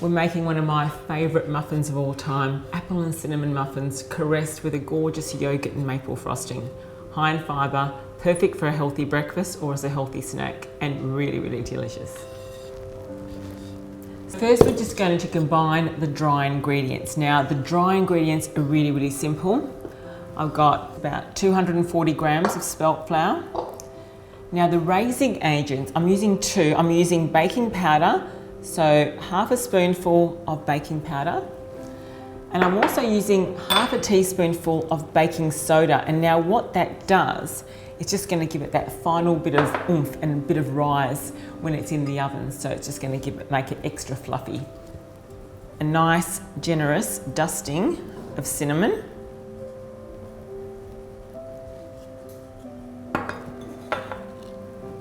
We're making one of my favourite muffins of all time, apple and cinnamon muffins, caressed with a gorgeous yogurt and maple frosting. High in fibre, perfect for a healthy breakfast or as a healthy snack, and really, really delicious. First, we're just going to combine the dry ingredients. Now, the dry ingredients are really, really simple. I've got about 240 grams of spelt flour. Now, the raising agents, I'm using two. I'm using baking powder, so half a spoonful of baking powder. And I'm also using half a teaspoonful of baking soda. And now what that does, it's just going to give it that final bit of oomph and a bit of rise when it's in the oven. So it's just going to make it extra fluffy. A nice, generous dusting of cinnamon.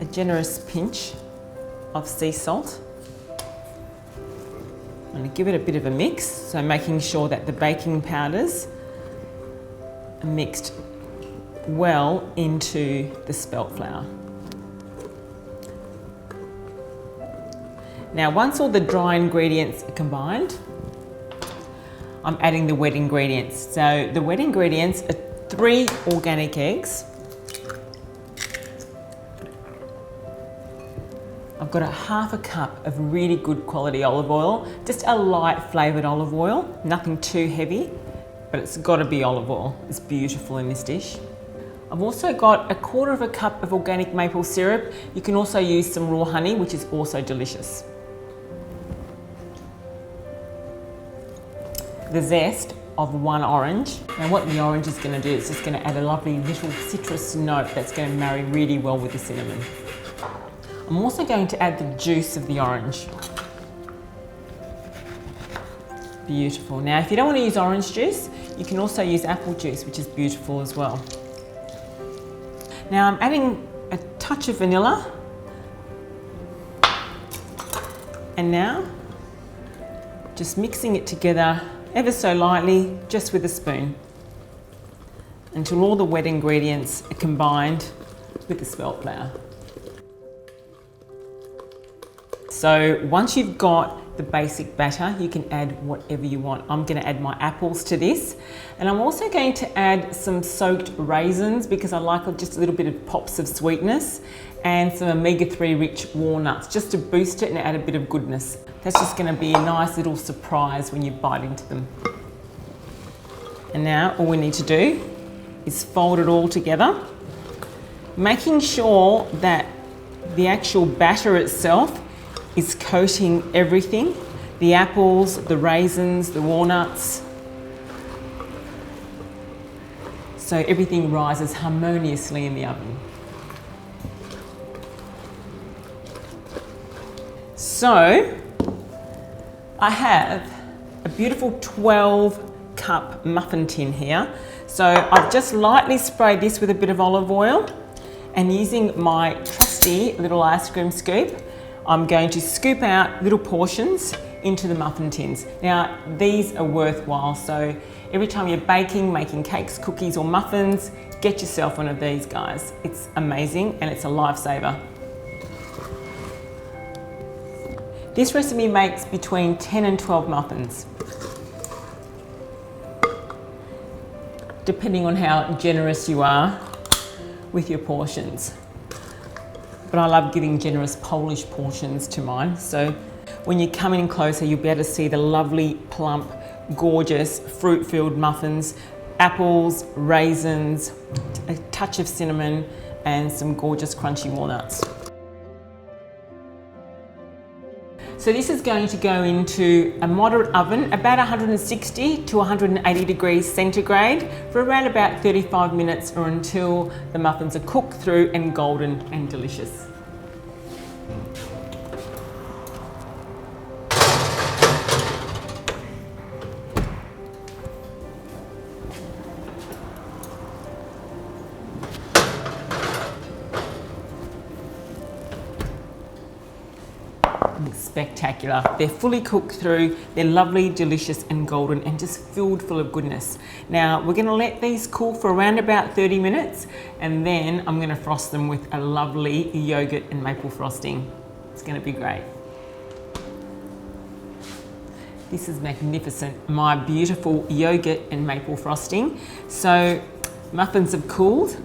A generous pinch of sea salt. I'm going to give it a bit of a mix, so making sure that the baking powders are mixed well into the spelt flour. Now, once all the dry ingredients are combined, I'm adding the wet ingredients. So the wet ingredients are 3 organic eggs. I've got a half a cup of really good quality olive oil, just a light flavoured olive oil, nothing too heavy, but it's got to be olive oil. It's beautiful in this dish. I've also got a 1/4 cup of organic maple syrup. You can also use some raw honey, which is also delicious. The zest of 1 orange. Now what the orange is going to do is just going to add a lovely little citrus note that's going to marry really well with the cinnamon. I'm also going to add the juice of the orange. Beautiful. Now, if you don't want to use orange juice, you can also use apple juice, which is beautiful as well. Now, I'm adding a touch of vanilla. And now, just mixing it together ever so lightly, just with a spoon, until all the wet ingredients are combined with the spelt flour. So once you've got the basic batter, you can add whatever you want. I'm going to add my apples to this, and I'm also going to add some soaked raisins because I like just a little bit of pops of sweetness, and some omega-3 rich walnuts just to boost it and add a bit of goodness. That's just going to be a nice little surprise when you bite into them. And now all we need to do is fold it all together, making sure that the actual batter itself is coating everything, the apples, the raisins, the walnuts, so everything rises harmoniously in the oven. So I have a beautiful 12-cup muffin tin here. So I've just lightly sprayed this with a bit of olive oil, and using my trusty little ice cream scoop, I'm going to scoop out little portions into the muffin tins. Now, these are worthwhile, so every time you're baking, making cakes, cookies or muffins, get yourself one of these guys. It's amazing and it's a lifesaver. This recipe makes between 10 and 12 muffins, depending on how generous you are with your portions. But I love giving generous Polish portions to mine. So when you come in closer, you'll be able to see the lovely, plump, gorgeous, fruit-filled muffins, apples, raisins, a touch of cinnamon, and some gorgeous crunchy walnuts. So this is going to go into a moderate oven, about 160 to 180 degrees centigrade, for around about 35 minutes or until the muffins are cooked through and golden and delicious. Spectacular. They're fully cooked through, they're lovely, delicious and golden and just filled full of goodness. Now we're going to let these cool for around about 30 minutes and then I'm going to frost them with a lovely yogurt and maple frosting. It's going to be great. This is magnificent. My beautiful yogurt and maple frosting. So muffins have cooled,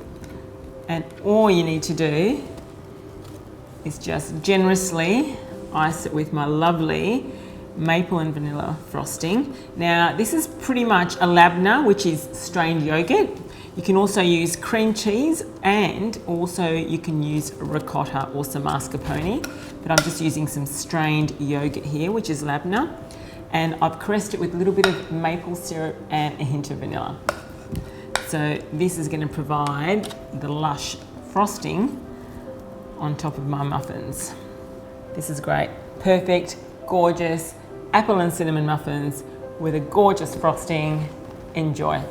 and all you need to do is just generously ice it with my lovely maple and vanilla frosting. Now this is pretty much a labna, which is strained yogurt. You can also use cream cheese, and also you can use ricotta or some mascarpone, but I'm just using some strained yogurt here, which is labna, and I've caressed it with a little bit of maple syrup and a hint of vanilla. So this is going to provide the lush frosting on top of my muffins. This is great. Perfect, gorgeous apple and cinnamon muffins with a gorgeous frosting. Enjoy.